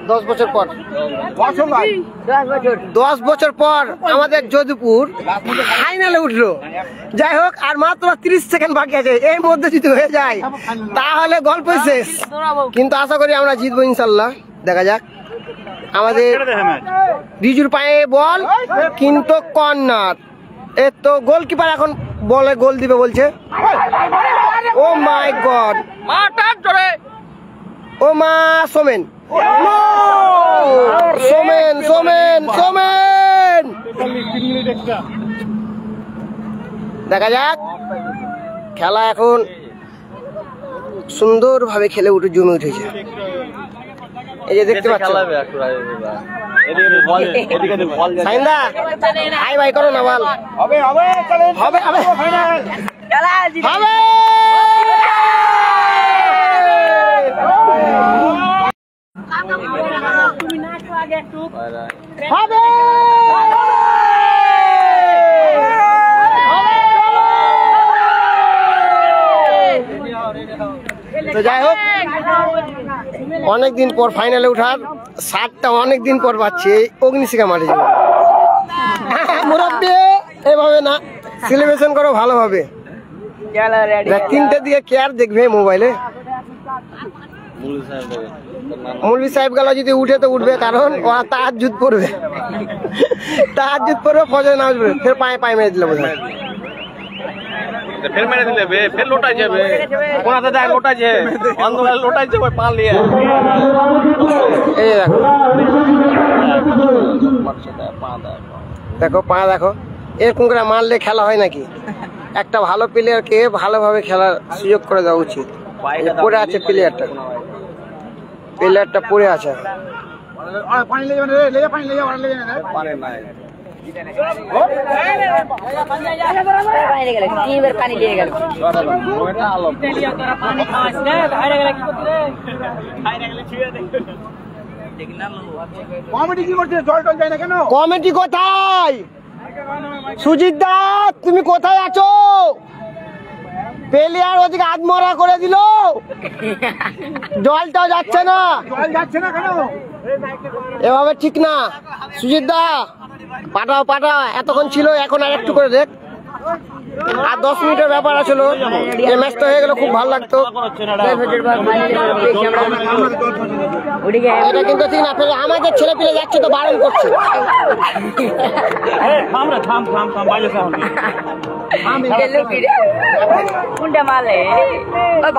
10 বছর পর 10 বছর পর আমাদের যদুপুর ফাইনালে উঠলো। যাই হোক, আর মাত্র 30 সেকেন্ড বাকি আছে। এর মধ্যে যদি হয়ে যায় তাহলে গল্প শেষ, কিন্তু আশা করি আমরা জিতবো ইনশাল্লাহ। দেখা যাক। আমাদের রিজুর পায়ে বল, কিন্তু কর্নার। এ তো গোলকিপার এখন বলে গোল দিবে বলছে। ও মাই গড, ও মা সোমেন, সোমেন সোমেন সোমেন। দেখা যাক, খেলা এখন সুন্দরভাবে খেলে উঠে জমে উঠেছে। এই যে দেখতে পাচ্ছ, সাইন্দা হাই ভাই করো না বল। হবে হবে হবে হবে হবে। তো যাই হোক, অনেকদিন পর ফাইনালে উঠার স্বাদটা অনেকদিন পর পাচ্ছি অগ্নিশিখা মাঠে যাবে। মুরব্বি এভাবে না, সেলিব্রেশন করো ভালোভাবে। 3টের দিকে কে আর দেখবে মোবাইলে? মৌলভী সাহেব গেল যদি উঠে তো উঠবে, কারণ ওরা তাহাজ্জুদ পড়বে, তাহাজ্জুদ পড়বে, ফজর নামাজ পড়বে, ফের পায়ে পায়ে মেরে দিল বোধ হয়। फिर मैंने दिले बे फिर लोटा जाबे कोना दादा लोटा जे अंदर लोटा जे पा लिया এই দেখো পা দেখো। এরকম করে মারলে খেলা হয় নাকি? একটা ভালো প্লেয়ারকে ভালোভাবে খেলার সুযোগ করে দেওয়া উচিত। পড়ে আছে প্লেয়ারটা, প্লেয়ারটা পড়ে আছে। পানি লে যাবে রে, লে যা পানি লে যা, লে যা না পানি নাই। পানি দিয়ে গেল কমিটি কোথায়? সুজিত দা তুমি কোথায় আছো? প্লেয়ার ওদিকে আত্মরা করে দিল, জলটাও যাচ্ছে না, জল যাচ্ছে না কেন? এভাবে ঠিক না সুজিত দা, পাঠাও পাঠাও। এতক্ষণ ছিল, এখন আর একটু করে দেখ। আর 10 মিনিটের ব্যাপার আসলো, এই ম্যাচটা হয়ে গেল, খুব ভালো লাগতো। এটা কিন্তু ঠিক না, আমাদের ছেলে পেলে যাচ্ছে তো বারণ করছে।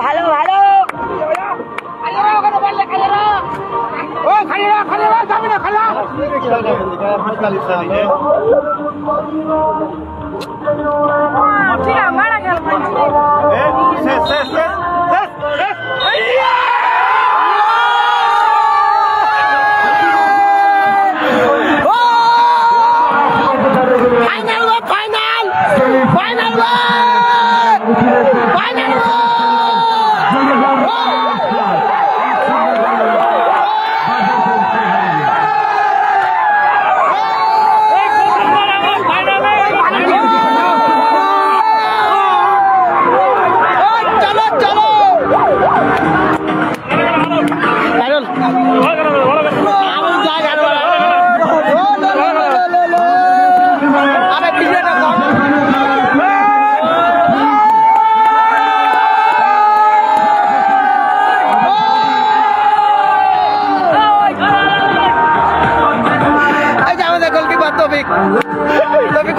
ভালো ভালো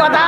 কথা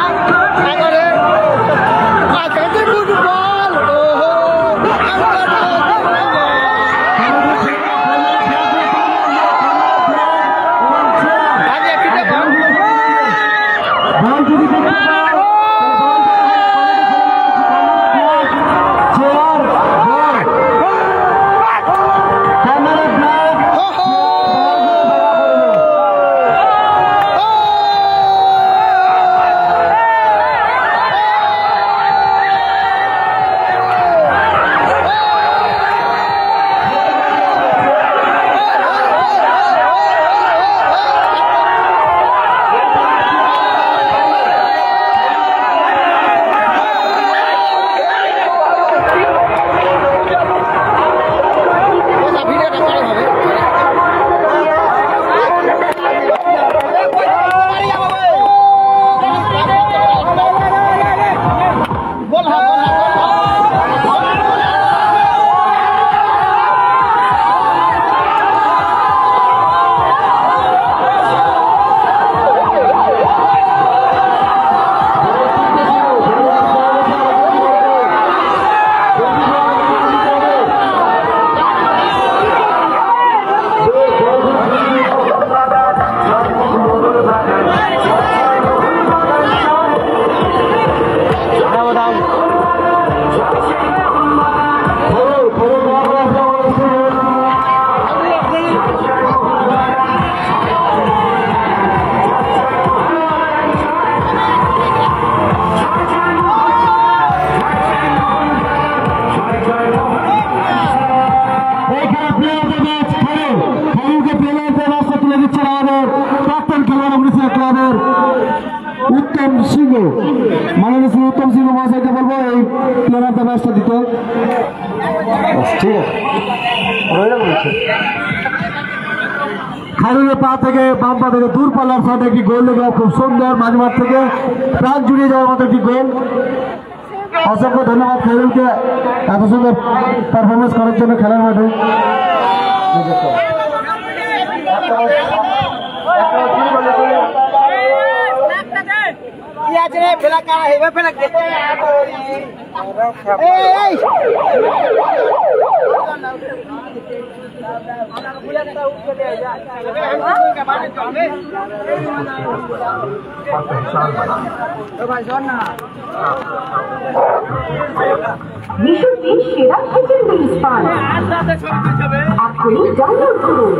দিয়েছে। খায়রুলের পা থেকে বাম পা থেকে দূর পাল্লার সাথে একটি গোল লেগে খুব সুন্দর মাঝমাঠ থেকে প্রাণ জুড়িয়ে যাওয়ার মতো একটি গোল। অসংখ্য ধন্যবাদ খায়রুলকে এত সুন্দর পারফরমেন্স করার জন্য খেলার মাঠে। মিশরটির সেরা চিকেন উইংস পান এখনই ডাউনলোড করুন।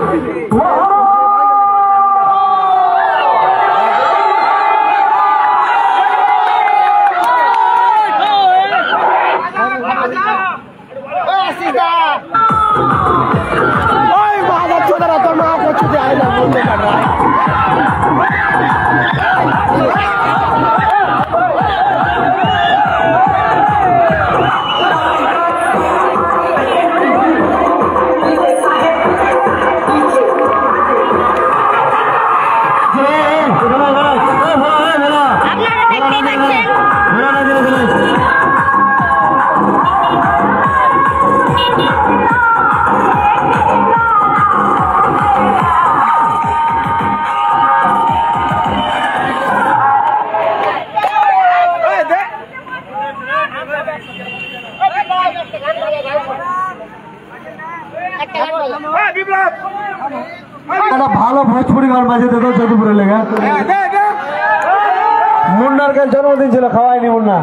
একটা ভালো ভোজপুরি গান বাজে দেখো যদুপুরে লেগে। মুন্নার কাল জন্মদিন ছিল, খাওয়াইনি মুন্না।